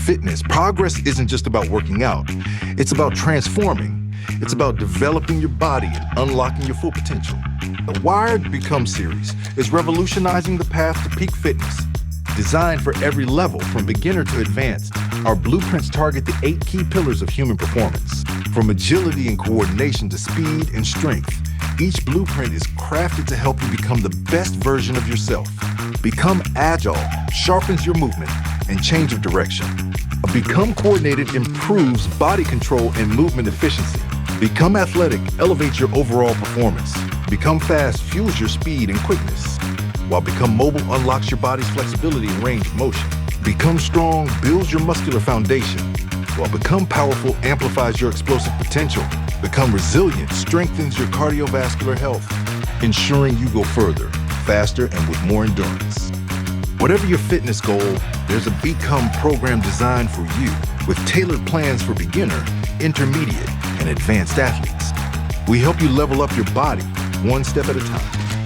fitness, progress isn't just about working out. It's about transforming. It's about developing your body and unlocking your full potential. The Wired Become series is revolutionizing the path to peak fitness. Designed for every level, from beginner to advanced, our blueprints target the 8 key pillars of human performance. From agility and coordination to speed and strength, each blueprint is crafted to help you become the best version of yourself. Become Agile sharpens your movement and change of direction. Become Coordinated improves body control and movement efficiency. Become Athletic elevates your overall performance. Become Fast fuels your speed and quickness, while Become Mobile unlocks your body's flexibility and range of motion. Become Strong builds your muscular foundation, while Become Powerful amplifies your explosive potential. Become Resilient strengthens your cardiovascular health, ensuring you go further, faster, and with more endurance. Whatever your fitness goal, there's a Become program designed for you, with tailored plans for beginner, intermediate, and advanced athletes. We help you level up your body one step at a time.